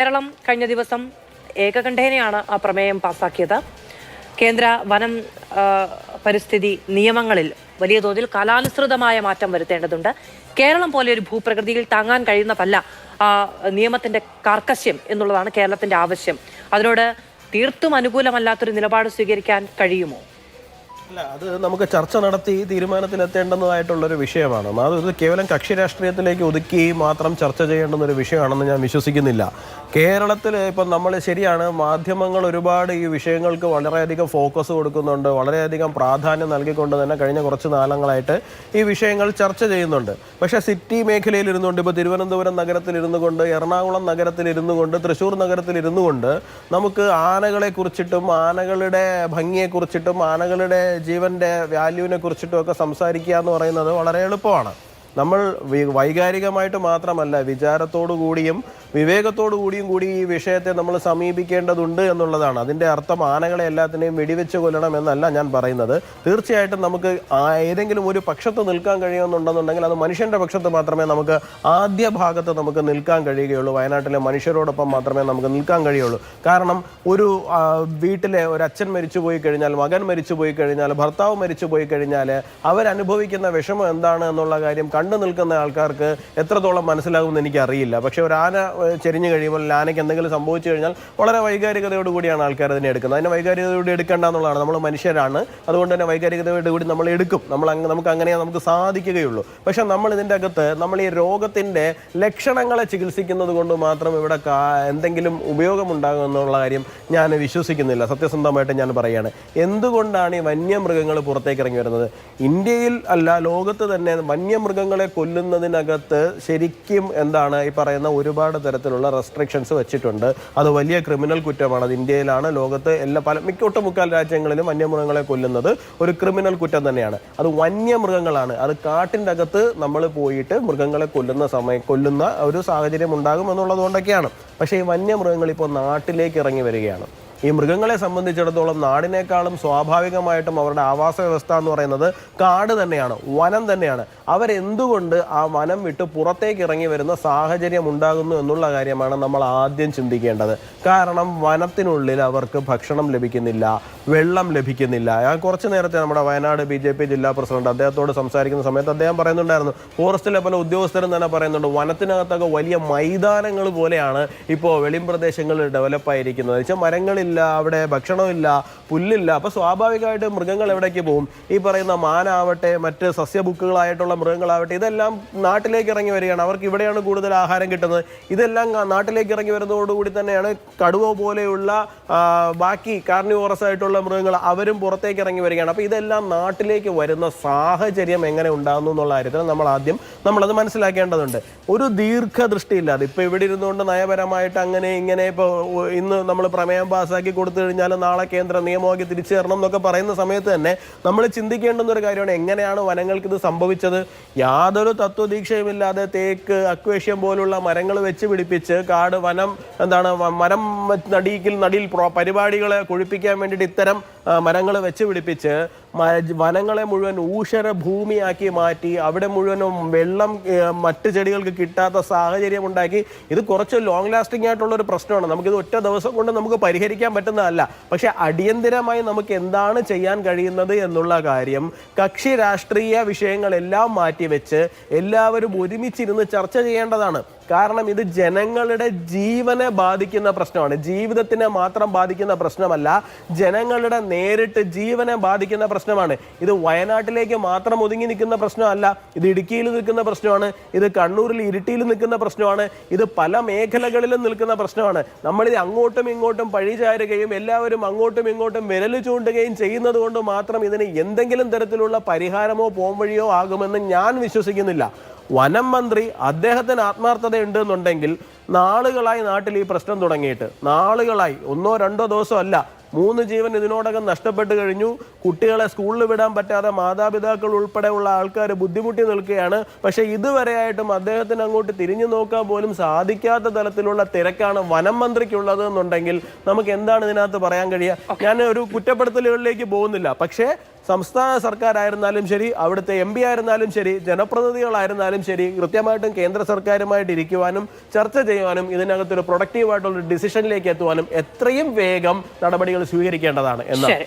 കേരളം കഴിഞ്ഞ ദിവസം ഏകകണ്ഠേനയാണ് ആ പ്രമേയം പാസാക്കിയത്. കേന്ദ്ര വനം പരിസ്ഥിതി നിയമങ്ങളിൽ വലിയ തോതിൽ കാലാനുസൃതമായ മാറ്റം വരുത്തേണ്ടതുണ്ട്. കേരളം പോലെ ഒരു ഭൂപ്രകൃതിയിൽ താങ്ങാൻ കഴിയുന്നതല്ല നിയമത്തിന്റെ കാർക്കശ്യം എന്നുള്ളതാണ് കേരളത്തിന്റെ ആവശ്യം. അതിനോട് തീർത്തും അനുകൂലമല്ലാത്തൊരു നിലപാട് സ്വീകരിക്കാൻ കഴിയുമോ? അല്ല, അത് നമുക്ക് ചർച്ച നടത്തി തീരുമാനത്തിലെത്തേണ്ടുന്നതായിട്ടുള്ളൊരു വിഷയമാണ്. അത് കേവലം കക്ഷി രാഷ്ട്രീയത്തിലേക്ക് ഒതുക്കി മാത്രം ചർച്ച ചെയ്യേണ്ടുന്നൊരു വിഷയമാണെന്ന് ഞാൻ വിശ്വസിക്കുന്നില്ല. കേരളത്തിൽ ഇപ്പം നമ്മൾ ശരിയാണ്, മാധ്യമങ്ങൾ ഒരുപാട് ഈ വിഷയങ്ങൾക്ക് വളരെയധികം ഫോക്കസ് കൊടുക്കുന്നുണ്ട്, വളരെയധികം പ്രാധാന്യം നൽകിക്കൊണ്ട് തന്നെ കഴിഞ്ഞ കുറച്ച് നാളുകളായിട്ട് ഈ വിഷയങ്ങൾ ചർച്ച ചെയ്യുന്നുണ്ട്. പക്ഷേ സിറ്റി മേഖലയിൽ ഇരുന്നുകൊണ്ട്, ഇപ്പോൾ തിരുവനന്തപുരം നഗരത്തിലിരുന്നു കൊണ്ട്, എറണാകുളം നഗരത്തിലിരുന്നു കൊണ്ട്, തൃശ്ശൂർ നഗരത്തിലിരുന്നു കൊണ്ട് നമുക്ക് ആനകളെക്കുറിച്ചിട്ടും ആനകളുടെ ഭംഗിയെക്കുറിച്ചിട്ടും ആനകളുടെ ജീവന്റെ വാല്യൂവിനെ കുറിച്ചിട്ടും ഒക്കെ സംസാരിക്കുക എന്ന് പറയുന്നത് വളരെ എളുപ്പമാണ്. നമ്മൾ വൈകാരികമായിട്ട് മാത്രമല്ല, വിചാരത്തോടു കൂടിയും വിവേകത്തോടു കൂടിയും ഈ വിഷയത്തെ നമ്മൾ സമീപിക്കേണ്ടതുണ്ട് എന്നുള്ളതാണ്. അതിൻ്റെ അർത്ഥം ആനകളെ എല്ലാത്തിനെയും വെടിവെച്ച് കൊല്ലണം എന്നല്ല ഞാൻ പറയുന്നത്. തീർച്ചയായിട്ടും നമുക്ക് ഏതെങ്കിലും ഒരു പക്ഷത്ത് നിൽക്കാൻ കഴിയുമെന്നുണ്ടെന്നുണ്ടെങ്കിൽ അത് മനുഷ്യൻ്റെ പക്ഷത്ത് മാത്രമേ നമുക്ക് ആദ്യ ഭാഗത്ത് നമുക്ക് നിൽക്കാൻ കഴിയുകയുള്ളൂ. വയനാട്ടിലെ മനുഷ്യരോടൊപ്പം മാത്രമേ നമുക്ക് നിൽക്കാൻ കഴിയുള്ളൂ. കാരണം ഒരു വീട്ടിലെ ഒരു അച്ഛൻ മരിച്ചു പോയി കഴിഞ്ഞാൽ, മകൻ മരിച്ചു പോയി കഴിഞ്ഞാൽ, ഭർത്താവ് മരിച്ചു പോയി കഴിഞ്ഞാൽ അവരനുഭവിക്കുന്ന വിഷമം എന്താണ് എന്നുള്ള കാര്യം കണ്ടു നിൽക്കുന്ന ആൾക്കാർക്ക് എത്രത്തോളം മനസ്സിലാകുമെന്ന് എനിക്കറിയില്ല. പക്ഷേ ഒരു ആന ചെരിഞ്ഞു കഴിയുമ്പോൾ, ആനയ്ക്ക് എന്തെങ്കിലും സംഭവിച്ചു കഴിഞ്ഞാൽ വളരെ വൈകാരികതയോടുകൂടിയാണ് ആൾക്കാർ അതിനെ എടുക്കുന്നത്. അതിനെ വൈകാരികതയോടെ എടുക്കേണ്ട എന്നുള്ളതാണ്. നമ്മൾ മനുഷ്യരാണ്, അതുകൊണ്ട് തന്നെ വൈകാരികതയോടുകൂടി നമ്മൾ എടുക്കും. നമുക്ക് അങ്ങനെ നമുക്ക് സാധിക്കുകയുള്ളൂ. പക്ഷെ നമ്മൾ ഇതിൻ്റെ അകത്ത് നമ്മൾ ഈ രോഗത്തിൻ്റെ ലക്ഷണങ്ങളെ ചികിത്സിക്കുന്നത് കൊണ്ട് മാത്രം ഇവിടെ എന്തെങ്കിലും ഉപയോഗമുണ്ടാകും എന്നുള്ള കാര്യം ഞാൻ വിശ്വസിക്കുന്നില്ല. സത്യസന്ധമായിട്ട് ഞാൻ പറയുകയാണ്. എന്തുകൊണ്ടാണ് ഈ വന്യമൃഗങ്ങൾ പുറത്തേക്ക് ഇറങ്ങി വരുന്നത്? ഇന്ത്യയിൽ അല്ല, ലോകത്ത് തന്നെ വന്യമൃഗങ്ങളെ കൊല്ലുന്നതിനകത്ത് ശരിക്കും എന്താണ് ഈ പറയുന്ന ഒരുപാട് തരത്തിലുള്ള റെസ്ട്രിക്ഷൻസ് വെച്ചിട്ടുണ്ട്. അത് വലിയ ക്രിമിനൽ കുറ്റമാണ്. അത് ഇന്ത്യയിലാണ്, ലോകത്ത് ഒട്ടുമുക്കാൽ രാജ്യങ്ങളിലും വന്യമൃഗങ്ങളെ കൊല്ലുന്നത് ഒരു ക്രിമിനൽ കുറ്റം തന്നെയാണ്. അത് വന്യമൃഗങ്ങളാണ്. അത് കാട്ടിൻ്റെ അകത്ത് നമ്മൾ പോയിട്ട് മൃഗങ്ങളെ കൊല്ലുന്ന ഒരു സാഹചര്യം ഉണ്ടാകും എന്നുള്ളത് കൊണ്ടൊക്കെയാണ്. പക്ഷേ ഈ വന്യമൃഗങ്ങൾ ഇപ്പോൾ നാട്ടിലേക്ക് ഇറങ്ങി വരികയാണ്. ഈ മൃഗങ്ങളെ സംബന്ധിച്ചിടത്തോളം നാടിനേക്കാളും സ്വാഭാവികമായിട്ടും അവരുടെ ആവാസ വ്യവസ്ഥ എന്ന് പറയുന്നത് കാട് തന്നെയാണ്, വനം തന്നെയാണ്. അവരെന്തുകൊണ്ട് ആ വനം വിട്ട് പുറത്തേക്ക് ഇറങ്ങി വരുന്ന സാഹചര്യം ഉണ്ടാകുന്നു എന്നുള്ള കാര്യമാണ് നമ്മൾ ആദ്യം ചിന്തിക്കേണ്ടത്. കാരണം വനത്തിനുള്ളിൽ അവർക്ക് ഭക്ഷണം ലഭിക്കുന്നില്ല, വെള്ളം ലഭിക്കുന്നില്ല. ഞാൻ കുറച്ച് നേരത്തെ നമ്മുടെ വയനാട് BJP ജില്ലാ പ്രസിഡന്റ് അദ്ദേഹത്തോട് സംസാരിക്കുന്ന സമയത്ത് അദ്ദേഹം പറയുന്നുണ്ടായിരുന്നു, ഫോറസ്റ്റിലെ പല ഉദ്യോഗസ്ഥരും തന്നെ പറയുന്നുണ്ട്, വനത്തിനകത്തൊക്കെ വലിയ മൈതാനങ്ങൾ പോലെയാണ് ഇപ്പോൾ വെളിമ്പ്രദേശങ്ങളിൽ ഡെവലപ്പായിരിക്കുന്നത്. വെച്ചാൽ മരങ്ങളില്ല, അവിടെ ഭക്ഷണമില്ല, പുല്ലില്ല. അപ്പോൾ സ്വാഭാവികമായിട്ട് മൃഗങ്ങൾ എവിടേക്ക് പോകും? ഈ പറയുന്ന മാനാവട്ടെ, മറ്റ് സസ്യബുക്കുകളായിട്ടുള്ള മൃഗങ്ങളാവട്ടെ, ഇതെല്ലാം നാട്ടിലേക്ക് ഇറങ്ങി വരികയാണ്. അവർക്ക് ഇവിടെയാണ് കൂടുതൽ ആഹാരം കിട്ടുന്നത്. ഇതെല്ലാം നാട്ടിലേക്ക് ഇറങ്ങി വരുന്നതോടുകൂടി തന്നെയാണ് കടുവ പോലെയുള്ള ബാക്കി കാർണിവോറസ് ആയിട്ടുള്ള മൃഗങ്ങൾ അവരും പുറത്തേക്ക് ഇറങ്ങി വരികയാണ്. അപ്പോൾ ഇതെല്ലാം നാട്ടിലേക്ക് വരുന്ന സാഹചര്യം എങ്ങനെ ഉണ്ടാകുന്നു എന്നുള്ള കാര്യത്തിൽ നമ്മളത് മനസ്സിലാക്കേണ്ടതുണ്ട്. ഒരു ദീർഘദൃഷ്ടിയില്ലാതെ ഇപ്പോൾ ഇവിടെ ഇരുന്നുകൊണ്ട് നയപരമായിട്ട് അങ്ങനെ ഇങ്ങനെ ഇപ്പോൾ ഇന്ന് നമ്മൾ പ്രമേയം പാസ്സാക്കി കൊടുത്തു കഴിഞ്ഞാൽ നാളെ കേന്ദ്ര നിയമമാക്കി തിരിച്ചു തരണം എന്നൊക്കെ പറയുന്ന സമയത്ത് തന്നെ നമ്മൾ ചിന്തിക്കേണ്ടുന്ന ഒരു കാര്യമാണ്, എങ്ങനെയാണ് വനങ്ങൾക്ക് ഇത് സംഭവിച്ചത്? യാതൊരു തത്വദീക്ഷയുമില്ലാതെ തേക്ക്, അക്വേഷ്യം പോലുള്ള മരങ്ങൾ വെച്ച് പിടിപ്പിച്ച് കാട് വനം മരം നടിയിൽ പരിപാടികളെ കൊഴിപ്പിക്കാൻ വേണ്ടിയിട്ട് ഇത്തരം മരങ്ങൾ വെച്ച് പിടിപ്പിച്ച് വനങ്ങളെ മുഴുവൻ ഊഷര ഭൂമിയാക്കി മാറ്റി അവിടെ മുഴുവനും വെള്ളം മറ്റ് ചെടികൾക്ക് കിട്ടാത്ത സാഹചര്യം ഉണ്ടാക്കി. ഇത് കുറച്ച് ലോങ് ലാസ്റ്റിംഗ് ആയിട്ടുള്ളൊരു പ്രശ്നമാണ്. നമുക്കിത് ഒറ്റ ദിവസം കൊണ്ട് നമുക്ക് പരിഹരിക്കാൻ പറ്റുന്നതല്ല. പക്ഷെ അടിയന്തിരമായി നമുക്ക് എന്താണ് ചെയ്യാൻ കഴിയുന്നത് എന്നുള്ള കാര്യം കക്ഷി രാഷ്ട്രീയ വിഷയങ്ങളെല്ലാം മാറ്റിവെച്ച് എല്ലാവരും ഒരുമിച്ചിരുന്ന് ചർച്ച ചെയ്യേണ്ടതാണ്. കാരണം ഇത് ജനങ്ങളുടെ ജീവനെ ബാധിക്കുന്ന പ്രശ്നമാണ്. ജീവിതത്തിനെ മാത്രം ബാധിക്കുന്ന പ്രശ്നമല്ല, ജനങ്ങളുടെ നേരിട്ട് ജീവനെ ബാധിക്കുന്ന പ്രശ്നമാണ്. ഇത് വയനാട്ടിലേക്ക് മാത്രം ഒതുങ്ങി നിൽക്കുന്ന പ്രശ്നമല്ല, ഇത് ഇടുക്കിയിൽ നിൽക്കുന്ന പ്രശ്നമാണ്, ഇത് കണ്ണൂരിൽ ഇരിട്ടിയിൽ നിൽക്കുന്ന പ്രശ്നമാണ്, ഇത് പല മേഖലകളിലും നിൽക്കുന്ന പ്രശ്നമാണ്. നമ്മളിത് അങ്ങോട്ടും ഇങ്ങോട്ടും പഴിചാരുകയും എല്ലാവരും അങ്ങോട്ടും ഇങ്ങോട്ടും വിരൽ ചൂണ്ടുകയും ചെയ്യുന്നത് കൊണ്ട് മാത്രം ഇതിന് എന്തെങ്കിലും തരത്തിലുള്ള പരിഹാരമോ പോംവഴിയോ ആകുമെന്ന് ഞാൻ വിശ്വസിക്കുന്നില്ല. വനം മന്ത്രി അദ്ദേഹത്തിന് ആത്മാർത്ഥതയുണ്ട് എന്നുണ്ടെങ്കിൽ നാളുകളായി നാട്ടിൽ ഈ പ്രശ്നം തുടങ്ങിയിട്ട് നാളുകളായി, 1-2 ദിവസം അല്ല, 3 ജീവൻ ഇതിനോടകം നഷ്ടപ്പെട്ട് കഴിഞ്ഞു. കുട്ടികളെ സ്കൂളിൽ വിടാൻ പറ്റാതെ മാതാപിതാക്കൾ ഉൾപ്പെടെയുള്ള ആൾക്കാർ ബുദ്ധിമുട്ടി നിൽക്കുകയാണ്. പക്ഷേ ഇതുവരെയായിട്ടും അദ്ദേഹത്തിന് അങ്ങോട്ട് തിരിഞ്ഞു നോക്കാൻ പോലും സാധിക്കാത്ത തലത്തിലുള്ള തിരക്കാണ് വനം മന്ത്രിക്കുള്ളത് എന്നുണ്ടെങ്കിൽ നമുക്ക് എന്താണ് ഇതിനകത്ത് പറയാൻ കഴിയുക? ഞാൻ ഒരു കുറ്റപ്പെടുത്തലുകളിലേക്ക് പോകുന്നില്ല. പക്ഷേ സംസ്ഥാന സർക്കാരായിരുന്നാലും ശരി, അവിടുത്തെ MP ആയിരുന്നാലും ശരി, ജനപ്രതിനിധികളായിരുന്നാലും ശരി, കൃത്യമായിട്ടും കേന്ദ്ര സർക്കാരുമായിട്ട് ഇരിക്കുവാനും ചർച്ച ചെയ്യുവാനും ഇതിനകത്തൊരു പ്രൊഡക്റ്റീവായിട്ടുള്ള ഡിസിഷനിലേക്ക് എത്തുവാനും എത്രയും വേഗം നടപടികൾ സ്വീകരിക്കേണ്ടതാണ് എന്നാണ്.